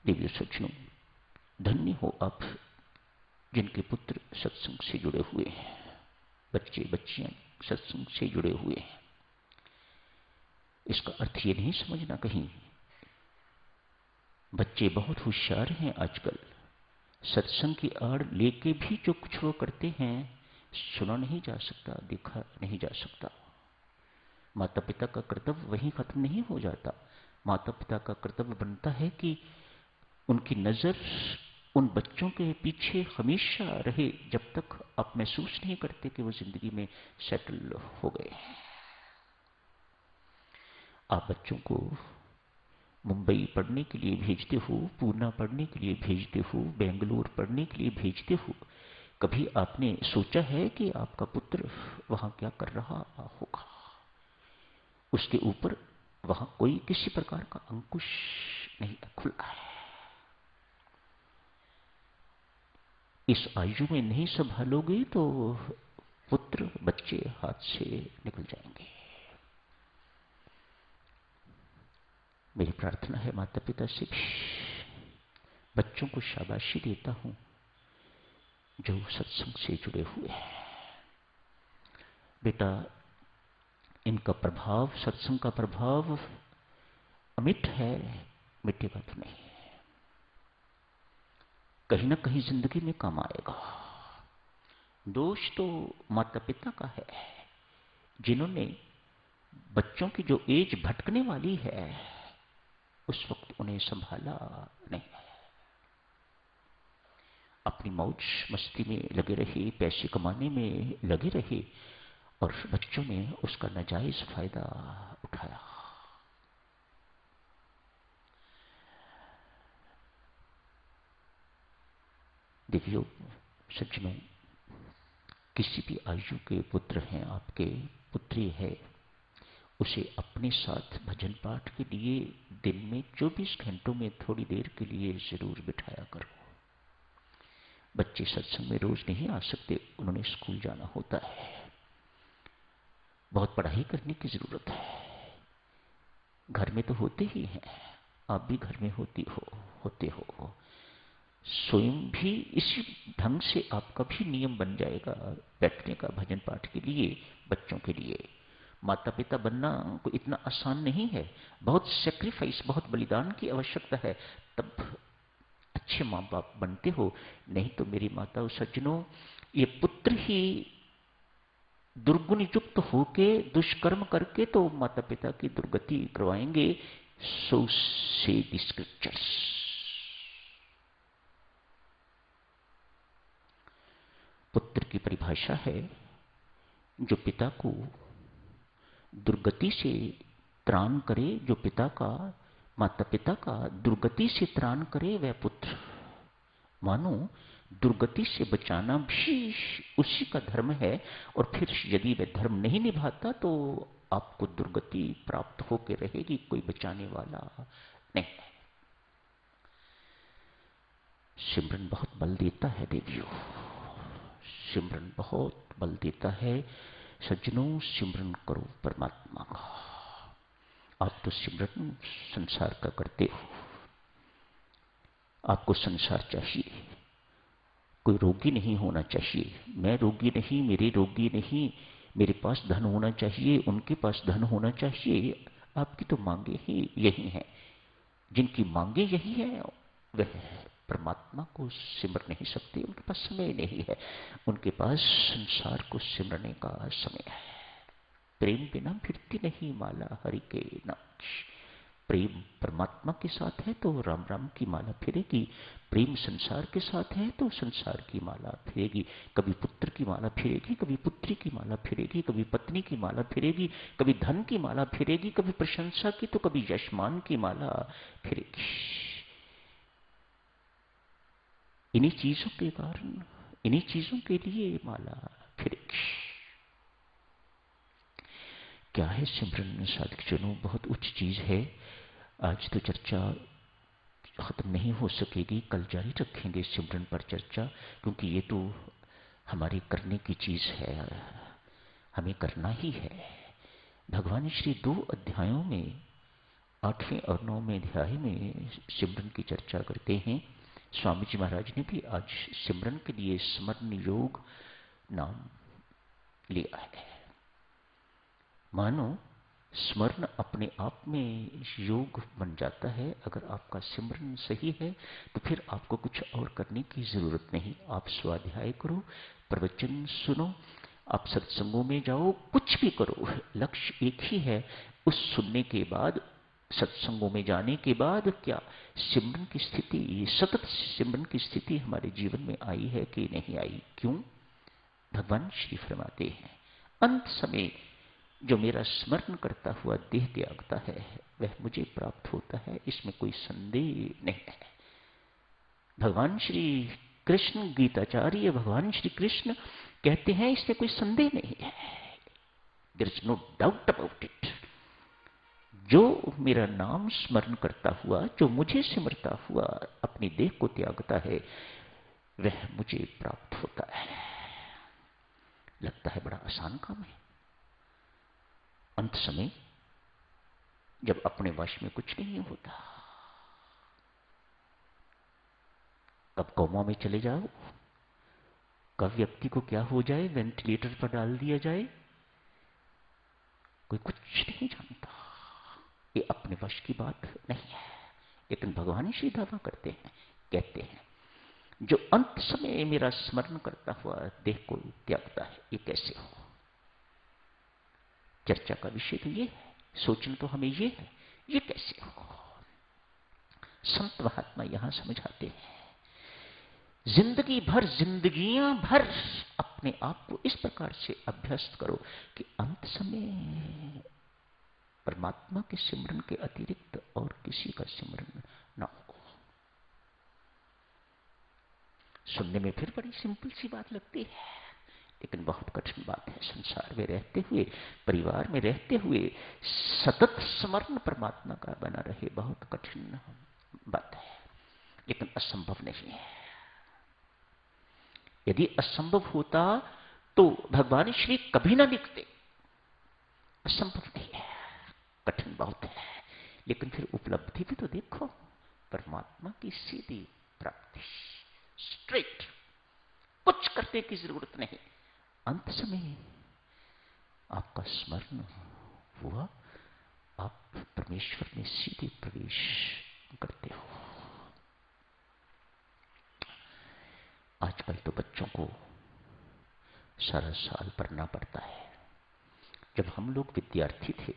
देवी सज्जनों, धन्य हो आप जिनके पुत्र सत्संग से जुड़े हुए हैं, बच्चे बच्चियां सत्संग से जुड़े हुए हैं। इसका अर्थ ये नहीं समझना कहीं बच्चे बहुत होशियार हैं आजकल, सत्संग की आड़ लेके भी जो कुछ वो करते हैं सुना नहीं जा सकता, देखा नहीं जा सकता। माता पिता का कर्तव्य वहीं खत्म नहीं हो जाता। माता पिता का कर्तव्य बनता है कि उनकी नजर उन बच्चों के पीछे हमेशा रहे जब तक आप महसूस नहीं करते कि वो जिंदगी में सेटल हो गए। आप बच्चों को मुंबई पढ़ने के लिए भेजते हो, पूना पढ़ने के लिए भेजते हो, बेंगलुरु पढ़ने के लिए भेजते हो, कभी आपने सोचा है कि आपका पुत्र वहां क्या कर रहा होगा? उसके ऊपर वहां कोई किसी प्रकार का अंकुश नहीं खुला है। इस आयु में नहीं संभालोगे तो पुत्र बच्चे हाथ से निकल जाएंगे। मेरी प्रार्थना है माता पिता से भी, बच्चों को शाबाशी देता हूं जो सत्संग से जुड़े हुए हैं। बेटा, इनका प्रभाव, सत्संग का प्रभाव अमिट है, मिटेगा तो नहीं, कहीं ना कहीं जिंदगी में काम आएगा। दोष तो माता पिता का है जिन्होंने बच्चों की जो एज भटकने वाली है उस वक्त उन्हें संभाला नहीं है। अपनी मौज मस्ती में लगे रहे, पैसे कमाने में लगे रहे और बच्चों ने उसका नाजायज फायदा उठाया। देखियो सज्जनों, किसी भी आयु के पुत्र हैं आपके, पुत्री है, उसे अपने साथ भजन पाठ के लिए दिन में 24 घंटों में थोड़ी देर के लिए जरूर बिठाया करो। बच्चे सत्संग में रोज नहीं आ सकते, उन्होंने स्कूल जाना होता है, बहुत पढ़ाई करने की जरूरत है। घर में तो होते ही हैं, आप भी घर में होते हो। स्वयं भी इसी ढंग से आपका भी नियम बन जाएगा बैठने का भजन पाठ के लिए, बच्चों के लिए। माता पिता बनना कोई इतना आसान नहीं है, बहुत सेक्रीफाइस, बहुत बलिदान की आवश्यकता है, तब अच्छे माँ बाप बनते हो। नहीं तो मेरी माता और सज्जनों, ये पुत्र ही दुर्गुण युक्त होके दुष्कर्म करके तो माता पिता की दुर्गति करवाएंगे। सो से द स्क्रिप्चर्स। पुत्र की परिभाषा है जो पिता को दुर्गति से त्राण करे, जो पिता का, माता पिता का दुर्गति से त्राण करे वह पुत्र। मानो दुर्गति से बचाना भी उसी का धर्म है, और फिर यदि वह धर्म नहीं निभाता तो आपको दुर्गति प्राप्त होकर रहेगी, कोई बचाने वाला नहीं। सिमरन बहुत बल देता है देवियों, सिमरन बहुत बल देता है। सज्जनों, सिमरन करो परमात्मा का। आप तो सिमरन संसार का करते हो, आपको संसार चाहिए, कोई रोगी नहीं होना चाहिए। मैं रोगी नहीं, मेरे रोगी नहीं, मेरे पास धन होना चाहिए, उनके पास धन होना चाहिए। आपकी तो मांगे ही यही हैं। जिनकी मांगे यही है वह परमात्मा को सिमर नहीं सकते, उनके पास समय नहीं है, उनके पास संसार को सिमरने का समय है। प्रेम बिना फिरती नहीं माला हरि के नाम। प्रेम परमात्मा के साथ है तो राम राम की माला फिरेगी, प्रेम संसार के साथ है तो संसार की माला फिरेगी। कभी पुत्र की माला फिरेगी, कभी पुत्री की माला फिरेगी, कभी पत्नी की माला फिरेगी, कभी धन की माला फिरेगी, कभी प्रशंसा की तो कभी यशमान की माला फिरेगी। इन्हीं चीजों के कारण, इन्हीं चीजों के लिए माला फिरेगी। क्या है सिमरन साधकजनों? बहुत उच्च चीज है। आज तो चर्चा खत्म नहीं हो सकेगी, कल जारी रखेंगे सिमरन पर चर्चा, क्योंकि ये तो हमारी करने की चीज है, हमें करना ही है। भगवान श्री 2 अध्यायों में 8वें और 9वें अध्याय में सिमरन की चर्चा करते हैं। स्वामी जी महाराज ने भी आज सिमरन के लिए स्मरण योग नाम लिया है। मानो स्मरण अपने आप में योग बन जाता है। अगर आपका सिमरन सही है तो फिर आपको कुछ और करने की जरूरत नहीं। आप स्वाध्याय करो, प्रवचन सुनो, आप सत्संगों में जाओ, कुछ भी करो, लक्ष्य एक ही है। उस सुनने के बाद, सत्संगों में जाने के बाद क्या सिमरन की स्थिति, सतत सिमरन की स्थिति हमारे जीवन में आई है कि नहीं आई? क्यों? भगवान श्री फरमाते हैं, अंत समय जो मेरा स्मरण करता हुआ देह त्यागता है वह मुझे प्राप्त होता है, इसमें कोई संदेह नहीं है। भगवान श्री कृष्ण, गीताचार्य भगवान श्री कृष्ण कहते हैं इसमें कोई संदेह नहीं है। There is no doubt about it. जो मेरा नाम स्मरण करता हुआ, जो मुझे सिमरता हुआ अपनी देह को त्यागता है वह मुझे प्राप्त होता है। लगता है बड़ा आसान काम है। अंत समय जब अपने वश में कुछ नहीं होता, कब कोमा में चले जाओ, कब व्यक्ति को क्या हो जाए, वेंटिलेटर पर डाल दिया जाए, कोई कुछ नहीं जानता। ये अपने वश की बात नहीं है। लेकिन भगवान श्री दावा करते हैं, कहते हैं जो अंत समय मेरा स्मरण करता हुआ देह को त्यागता है, ये कैसे हो? चर्चा का विषय तो ये है, सोचना तो हमें ये है, ये कैसे हो? संत महात्मा यहां समझाते हैं, जिंदगी भर, जिंदगियां भर अपने आप को इस प्रकार से अभ्यस्त करो कि अंत समय परमात्मा के सिमरन के अतिरिक्त और किसी का सिमरन ना हो। सुनने में फिर बड़ी सिंपल सी बात लगती है, लेकिन बहुत कठिन बात है। संसार में रहते हुए, परिवार में रहते हुए सतत स्मरण परमात्मा का बना रहे, बहुत कठिन बात है, लेकिन असंभव नहीं है। यदि असंभव होता तो भगवान श्री कभी ना लिखते। असंभव नहीं है, कठिन बहुत है, लेकिन फिर उपलब्धि भी तो देखो, परमात्मा की सीधी प्राप्ति, स्ट्रेट, कुछ करने की जरूरत नहीं। अंत समय आपका स्मरण हुआ, आप परमेश्वर में सीधे प्रवेश करते हो। आजकल तो बच्चों को सारा साल पढ़ना पड़ता है। जब हम लोग विद्यार्थी थे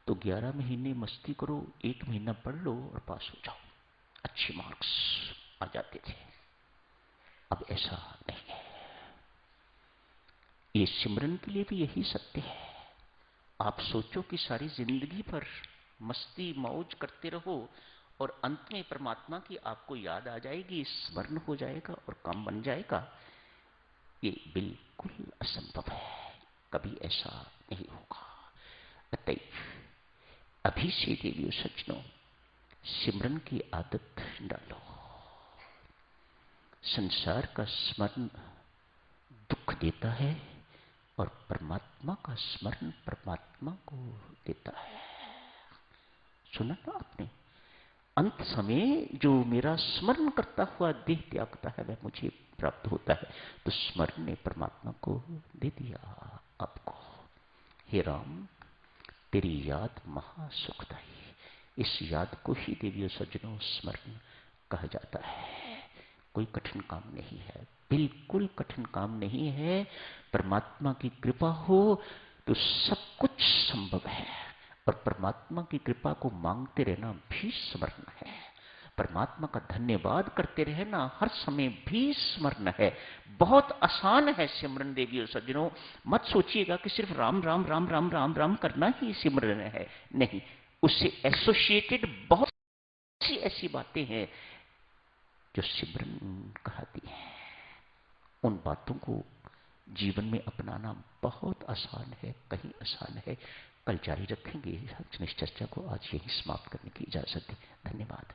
तो 11 महीने मस्ती करो, 1 महीना पढ़ लो और पास हो जाओ, अच्छे मार्क्स आ जाते थे। अब ऐसा नहीं है। ये सिमरन के लिए भी यही सत्य है। आप सोचो कि सारी जिंदगी पर मस्ती मौज करते रहो और अंत में परमात्मा की आपको याद आ जाएगी, स्मरण हो जाएगा और काम बन जाएगा। ये बिल्कुल असंभव है, कभी ऐसा नहीं होगा। अतएव अभी से देवियों सज्जनों, सिमरन की आदत डालो। संसार का स्मरण दुख देता है और परमात्मा का स्मरण परमात्मा को देता है। सुना ना आपने? अंत समय जो मेरा स्मरण करता हुआ देह त्यागता है वह मुझे प्राप्त होता है। तो स्मरण ने परमात्मा को दे दिया आपको। हे राम, तेरी याद महासुखदायी। इस याद को ही देवियों सज्जनों स्मरण कहा जाता है। कोई कठिन काम नहीं है, बिल्कुल कठिन काम नहीं है। परमात्मा की कृपा हो तो सब कुछ संभव है, और परमात्मा की कृपा को मांगते रहना भी स्मरण है। परमात्मा का धन्यवाद करते रहना हर समय भी स्मरण है। बहुत आसान है सिमरन देवियों सज्जनों। मत सोचिएगा कि सिर्फ राम राम राम राम राम राम करना ही सिमरन है, नहीं। उससे एसोसिएटेड बहुत सी ऐसी बातें हैं जो सिमरन कहती हैं। उन बातों को जीवन में अपनाना बहुत आसान है, कहीं आसान है। कल जारी रखेंगे। इस चर्चा को आज यही समाप्त करने की इजाजत दें। धन्यवाद।